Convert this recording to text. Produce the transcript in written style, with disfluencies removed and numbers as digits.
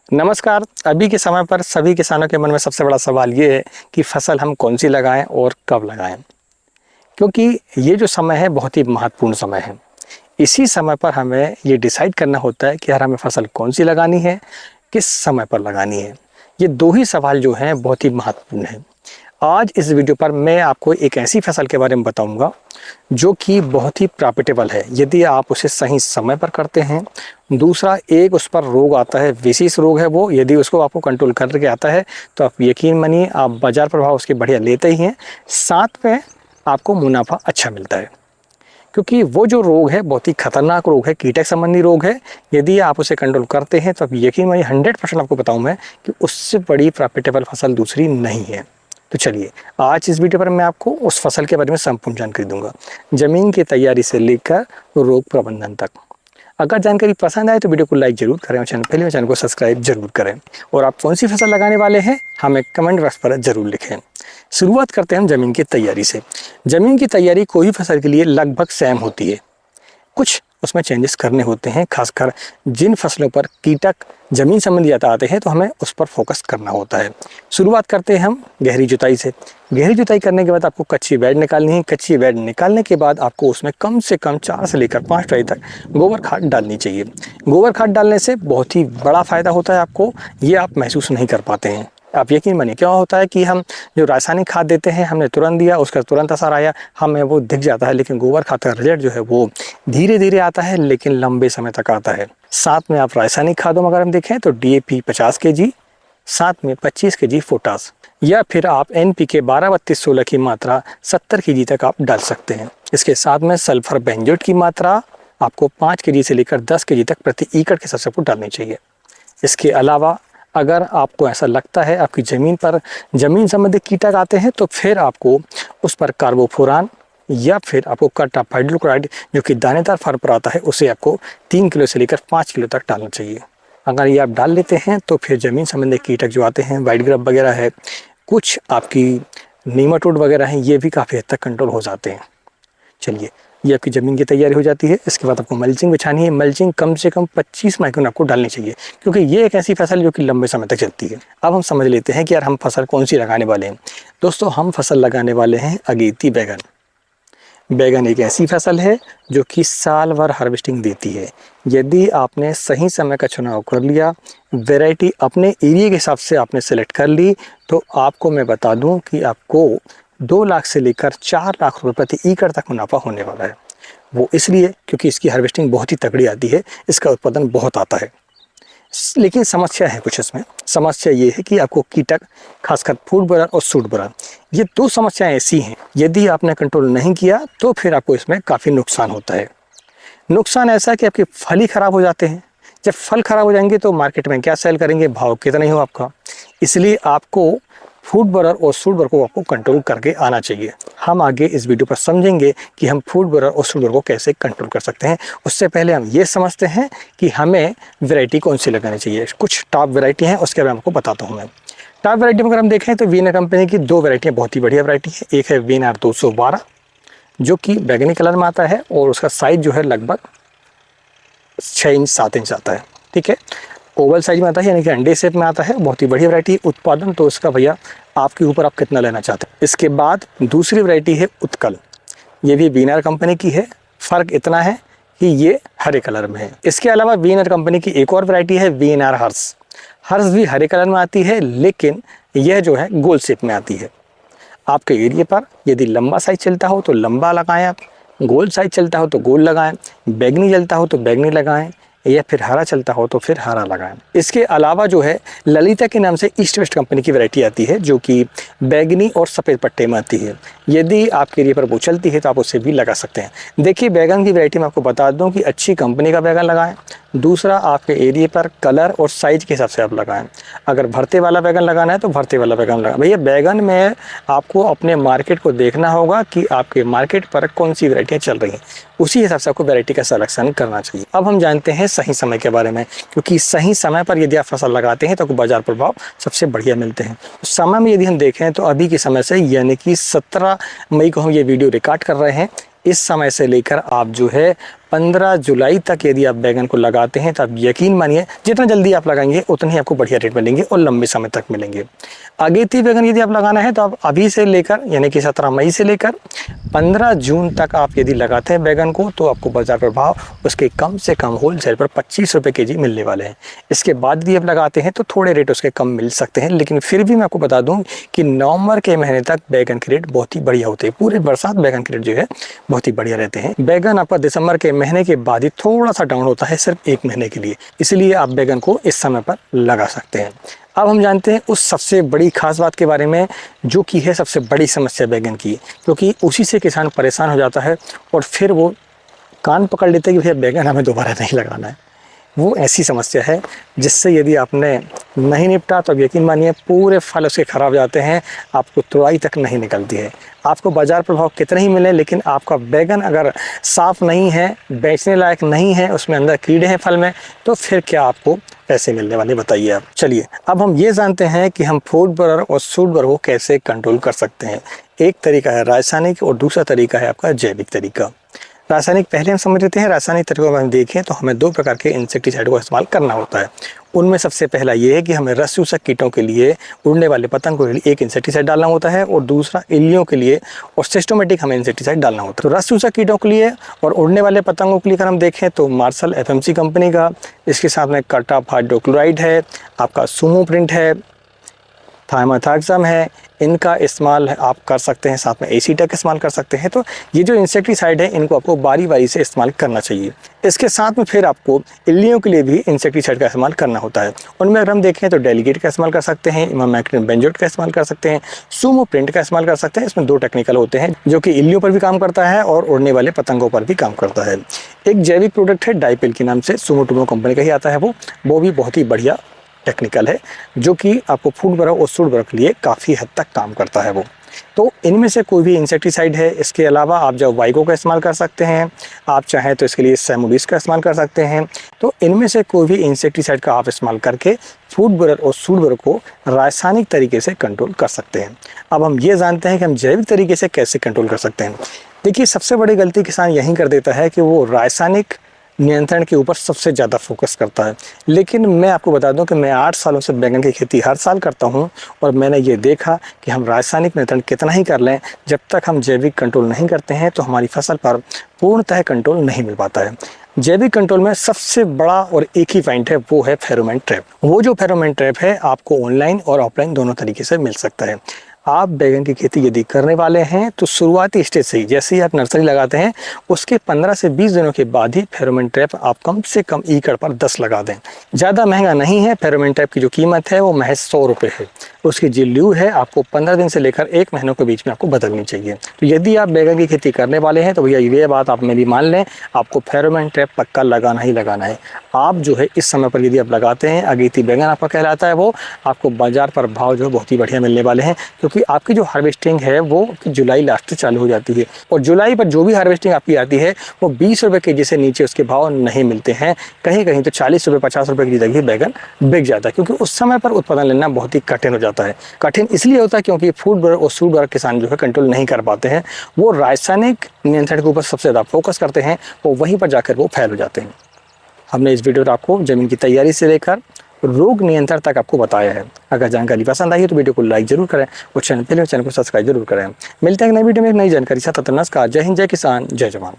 नमस्कार। अभी के समय पर सभी किसानों के मन में सबसे बड़ा सवाल ये है कि फसल हम कौन सी लगाएं और कब लगाएं, क्योंकि ये जो समय है बहुत ही महत्वपूर्ण समय है। इसी समय पर हमें ये डिसाइड करना होता है कि यार हमें फसल कौन सी लगानी है, किस समय पर लगानी है। ये दो ही सवाल जो हैं बहुत ही महत्वपूर्ण हैं। आज इस वीडियो पर मैं आपको एक ऐसी फसल के बारे में बताऊंगा जो कि बहुत ही प्रॉफिटेबल है यदि आप उसे सही समय पर करते हैं। दूसरा, एक उस पर रोग आता है, विशेष रोग है वो, यदि उसको आपको कंट्रोल करके आता है तो आप यकीन मानिए आप बाजार प्रभाव उसके बढ़िया लेते ही हैं, साथ में आपको मुनाफा अच्छा मिलता है। क्योंकि वो जो रोग है बहुत ही खतरनाक रोग है, कीटक संबंधी रोग है। यदि आप उसे कंट्रोल करते हैं तो आप यकीन मानिए 100% आपको बताऊं मैं कि उससे बड़ी प्रॉफिटेबल फसल दूसरी नहीं है। तो चलिए, आज इस वीडियो पर मैं आपको उस फसल के बारे में संपूर्ण जानकारी दूंगा, जमीन की तैयारी से लेकर रोग प्रबंधन तक। अगर जानकारी पसंद आए तो वीडियो को लाइक जरूर करें और चैनल को सब्सक्राइब जरूर करें। और आप कौन सी फसल लगाने वाले हैं हमें कमेंट बॉक्स पर जरूर लिखें। शुरुआत करते हैं हम जमीन की तैयारी से। जमीन की तैयारी कोई फसल के लिए लगभग सेम होती है, कुछ उसमें चेंजेस करने होते हैं। खासकर जिन फसलों पर कीटक जमीन संबंधी ज़्यादा आते हैं तो हमें उस पर फोकस करना होता है। शुरुआत करते हैं हम गहरी जुताई से। गहरी जुताई करने के बाद आपको कच्ची बेड निकालनी है। कच्ची बेड निकालने के बाद आपको उसमें कम से कम 4 से लेकर 5 ट्राई तक गोबर खाद डालनी चाहिए। गोबर खाद डालने से बहुत ही बड़ा फायदा होता है आपको, ये आप महसूस नहीं कर पाते हैं। आप यकीन मानिए, क्या होता है कि हम जो रासायनिक खाद देते हैं, हमने तुरंत दिया, उसका तुरंत असर आया, हमें वो दिख जाता है, लेकिन गोबर खाद का रिजल्ट जो है वो धीरे धीरे आता है लेकिन लंबे समय तक आता है। साथ में आप रासायनिक खादों में अगर हम देखें तो DAP 50 kg, साथ में 25 kg पोटास, या फिर आप NPK 12-32-16 की मात्रा 70 kg तक आप डाल सकते हैं। इसके साथ में सल्फर बेंजोएट की मात्रा आपको 5 kg से लेकर 10 kg तक प्रति एकड़ के हिसाब से आपको डालनी चाहिए। इसके अलावा अगर आपको ऐसा लगता है आपकी ज़मीन पर जमीन संबंधी कीटक आते हैं तो फिर आपको उस पर कार्बोफोरान या फिर आपको कटाफ हाइड्रोक्लोराइड जो कि दानेदार फर पर आता है उसे आपको 3 किलो से लेकर 5 किलो तक डालना चाहिए। अगर ये आप डाल लेते हैं तो फिर ज़मीन संबंधी कीटक जो आते हैं, वाइट ग्रब वगैरह है, कुछ आपकी नीमाटोड वगैरह हैं, ये भी काफ़ी हद तक कंट्रोल हो जाते हैं। चलिए, ये आपकी ज़मीन की तैयारी हो जाती है। इसके बाद आपको मल्चिंग बिछानी है। मल्चिंग कम से कम 25 माइक्रोन आपको डालनी चाहिए, क्योंकि ये एक ऐसी फसल जो कि लंबे समय तक चलती है। अब हम समझ लेते हैं कि यार हम फसल कौन सी लगाने वाले हैं। दोस्तों, हम फसल लगाने वाले हैं अगेती बैगन। बैगन एक ऐसी फसल है जो कि साल भर हार्वेस्टिंग देती है। यदि आपने सही समय का चुनाव कर लिया, वैरायटी अपने एरिया के हिसाब से आपने सेलेक्ट कर ली, तो आपको मैं बता दूं कि आपको 2 लाख से लेकर 4 लाख रुपए प्रति एकड़ तक मुनाफा होने वाला है। वो इसलिए क्योंकि इसकी हार्वेस्टिंग बहुत ही तगड़ी आती है, इसका उत्पादन बहुत आता है। लेकिन समस्या है कुछ इसमें। समस्या ये है कि आपको कीटक, खासकर फूड बोरर और सूट बोरर, ये 2 समस्याएं ऐसी हैं, यदि आपने कंट्रोल नहीं किया तो फिर आपको इसमें काफ़ी नुकसान होता है। नुकसान ऐसा है कि आपके फल ही खराब हो जाते हैं। जब फल खराब हो जाएंगे तो मार्केट में क्या सेल करेंगे, भाव कितना ही हो आपका। इसलिए आपको फूड बोरर और सूट बोरर को आपको कंट्रोल करके आना चाहिए। हम आगे इस वीडियो पर समझेंगे कि हम फूड बोरर और सूट बोरर को कैसे कंट्रोल कर सकते हैं। उससे पहले हम ये समझते हैं कि हमें वैरायटी कौन सी लगानी चाहिए। कुछ टॉप वैरायटी हैं, उसके बारे में आपको बताता हूँ मैं। टॉप वैरायटी में अगर हम देखें तो वीनर कंपनी की 2 वैरायटियाँ बहुत ही बढ़िया वैरायटी है। एक है वीनर 212 जो कि बैगनी कलर में आता है और उसका साइज जो है लगभग 6 इंच 7 इंच आता है। ठीक है, ओवल साइज में आता है, यानी कि अंडे शेप में आता है। बहुत ही बढ़िया वैरायटी। उत्पादन तो इसका भैया आपके ऊपर आप कितना लेना चाहते हैं। इसके बाद दूसरी वैरायटी है उत्कल। ये भी वीनर कंपनी की है। फ़र्क इतना है कि ये हरे कलर में है। इसके अलावा वीनर कंपनी की एक और वैरायटी है वीनर हर्ष। हर्ष भी हरे कलर में आती है, लेकिन यह जो है गोल शेप में आती है। आपके एरिया पर यदि लंबा साइज चलता हो तो लंबा लगाएं, आप गोल साइज चलता हो तो गोल लगाएं, बैगनी चलता हो तो बैगनी लगाएं, या फिर हरा चलता हो तो फिर हरा लगाएं। इसके अलावा जो है ललिता के नाम से ईस्ट वेस्ट कंपनी की वैरायटी आती है जो कि बैगनी और सफ़ेद पट्टे में आती है। यदि आपके एरिया पर वो चलती है तो आप उसे भी लगा सकते हैं। देखिए, बैगन की वैरायटी में आपको बता दूं कि अच्छी कंपनी का बैगन लगाएं। दूसरा, आपके एरिया पर कलर और साइज के हिसाब से आप लगाएं। अगर भरते वाला बैगन लगाना है तो भरते वाला बैगन लगाएं। भैया, बैगन में आपको अपने मार्केट को देखना होगा कि आपके मार्केट पर कौन सी वैरायटियाँ चल रही हैं, उसी हिसाब से आपको वैरायटी का सिलेक्शन करना चाहिए। अब हम जानते हैं सही समय के बारे में, क्योंकि सही समय पर यदि आप फसल लगाते हैं तो आपको बाजार प्रभाव सबसे बढ़िया मिलते हैं। समय में यदि हम देखें तो अभी के समय से, यानी कि 17 मई को हम ये वीडियो रिकॉर्ड कर रहे हैं, इस समय से लेकर आप जो है 15 जुलाई तक यदि आप बैगन को लगाते हैं तो आप यकीन मानिए जितना जल्दी आप लगाएंगे उतने ही आपको बढ़िया रेट मिलेंगे और लंबे समय तक मिलेंगे। अगेती बैगन यदि आप लगाना है तो आप अभी से लेकर यानी कि 17 मई से लेकर 15 जून तक आप यदि लगाते हैं बैगन को तो आपको बाजार पर भाव उसके कम से कम होलसेल पर 25 रुपये केजी मिलने वाले हैं। इसके बाद यदि आप लगाते हैं तो थोड़े रेट उसके कम मिल सकते हैं, लेकिन फिर भी मैं आपको बता दूं कि नवंबर के महीने तक बैगन के रेट बहुत ही बढ़िया होते हैं। पूरे बरसात बैगन के रेट जो है बहुत ही बढ़िया रहते हैं। बैगन आपका दिसंबर के महीने के बाद ही थोड़ा सा डाउन होता है, सिर्फ एक महीने के लिए, इसलिए आप बैगन को इस समय पर लगा सकते हैं। अब हम जानते हैं उस सबसे बड़ी खास बात के बारे में जो कि है सबसे बड़ी समस्या बैगन की, क्योंकि उसी से किसान परेशान हो जाता है और फिर वो कान पकड़ लेते हैं कि भैया बैगन हमें दोबारा नहीं लगाना है। वो ऐसी समस्या है जिससे यदि आपने नहीं निपटा तो अब यकीन मानिए पूरे फल उसके खराब जाते हैं, आपको तुड़ाई तक नहीं निकलती है। आपको बाजार प्रभाव कितने ही मिले लेकिन आपका बैगन अगर साफ़ नहीं है, बेचने लायक नहीं है, उसमें अंदर कीड़े हैं फल में, तो फिर क्या आपको पैसे मिलने वाले बताइए आप। चलिए अब हम ये जानते हैं कि हम फूड बरर और सूट बरर को कैसे कंट्रोल कर सकते हैं। एक तरीका है रासायनिक और दूसरा तरीका है आपका जैविक तरीका। रासायनिक पहले हम समझ लेते हैं। रासायनिक तरीकों में हम देखें तो हमें 2 प्रकार के इंसेक्टिसाइड को इस्तेमाल करना होता है। उनमें सबसे पहला ये है कि हमें रस चूसक कीटों के लिए, उड़ने वाले पतंगों के लिए एक इंसेक्टिसाइड डालना होता है और दूसरा इल्लियों के लिए और सिस्टोमेटिक हमें इंसेक्टिसाइड डालना होता है। तो रस चूसक कीटों के लिए और उड़ने वाले पतंगों के लिए अगर हम देखें तो मार्शल FMC कंपनी का, इसके साथ में कार्टाप हाइड्रोक्लोराइड है, आपका सुमो प्रिंट है, थाइमेथाक्सम है, इनका इस्तेमाल आप कर सकते हैं। साथ में एसीटेक इस्तेमाल कर सकते हैं। तो ये जो इंसेक्टिसाइड है इनको आपको बारी बारी से इस्तेमाल करना चाहिए। इसके साथ में फिर आपको इल्लियों के लिए भी इंसेक्टिसाइड का इस्तेमाल करना होता है। उनमें अगर हम देखें तो डेलीगेट का इस्तेमाल कर सकते हैं, इमामेक्टिन बेंजोएट का इस्तेमाल कर सकते हैं, सुमो प्रिंट का इस्तेमाल कर सकते हैं। इसमें 2 टेक्निकल होते हैं जो कि इल्लियों पर भी काम करता है और उड़ने वाले पतंगों पर भी काम करता है। एक जैविक प्रोडक्ट है डाइपिल के नाम से, सुमो कंपनी का ही आता है वो भी बहुत ही बढ़िया टेक्निकल है जो कि आपको फूड बरर और सूट बरर के लिए काफ़ी हद तक काम करता है वो। तो इनमें से कोई भी इंसेक्टिसाइड है। इसके अलावा आप जो वाइको का इस्तेमाल कर सकते हैं, आप चाहें तो इसके लिए सैमुलिस का इस्तेमाल कर सकते हैं। तो इनमें से कोई भी इंसेक्टिसाइड का आप इस्तेमाल करके फूड बरर और सूट बरर को रासायनिक तरीके से कंट्रोल कर सकते हैं। अब हम ये जानते हैं कि हम जैविक तरीके से कैसे कंट्रोल कर सकते हैं। देखिए सबसे बड़ी गलती किसान यही कर देता है कि वो रासायनिक नियंत्रण के ऊपर सबसे ज़्यादा फोकस करता है। लेकिन मैं आपको बता दूं कि मैं 8 सालों से बैगन की खेती हर साल करता हूं और मैंने ये देखा कि हम रासायनिक नियंत्रण कितना ही कर लें, जब तक हम जैविक कंट्रोल नहीं करते हैं तो हमारी फसल पर पूर्णतः कंट्रोल नहीं मिल पाता है। जैविक कंट्रोल में सबसे बड़ा और एक ही पॉइंट है, वो है फेरोमोन ट्रैप। वो जो फेरोमोन ट्रैप है आपको ऑनलाइन और ऑफलाइन दोनों तरीके से मिल सकता है। आप बैगन की खेती यदि करने वाले हैं तो शुरुआती स्टेज से ही, जैसे ही आप नर्सरी लगाते हैं उसके 15 से 20 दिनों के बाद ही फेरोमोन ट्रैप आप कम से कम एकड़ पर 10 लगा दें। ज़्यादा महंगा नहीं है। फेरोमोन ट्रैप की जो कीमत है वो महज 100 रुपये है। उसकी जो ड्यू है आपको 15 दिन से लेकर 1 महीनों के बीच में आपको बदलनी चाहिए। तो यदि आप बैगन की खेती करने वाले हैं तो भैया ये बात आप मेरी मान लें, आपको फेरोमोन ट्रैप पक्का लगाना ही लगाना है। आप जो है इस समय पर यदि आप लगाते हैं, अगेती बैगन आपका कहलाता है, वो आपको बाजार पर भाव जो है बहुत ही बढ़िया मिलने वाले हैं, क्योंकि आपकी जो हार्वेस्टिंग है वो जुलाई लास्ट से चालू हो जाती है और जुलाई पर जो भी हार्वेस्टिंग आपकी आती है वो 20 रुपये केजी से नीचे उसके भाव नहीं मिलते हैं। कहीं कहीं तो 40 रुपये 50 रुपये केजी तक भी बैगन बिक जाता है, क्योंकि उस समय पर उत्पादन लेना बहुत ही कठिन हो जाता है। कठिन इसलिए होता है क्योंकि फूड बरर और सूट बरर किसान जो है कंट्रोल नहीं कर पाते हैं। वो रासायनिक नियंत्रण के ऊपर सबसे ज़्यादा फोकस करते हैं, वो वहीं पर जाकर वो फैल हो जाते हैं। हमने इस वीडियो में आपको ज़मीन की तैयारी से लेकर रोग नियंत्रण तक आपको बताया है। अगर जानकारी पसंद आई है तो वीडियो को लाइक जरूर करें और चैनल को सब्सक्राइब जरूर करें। मिलते हैं एक नई वीडियो में एक नई जानकारी साथ। नमस्कार, जय हिंद, जय किसान, जय जवान।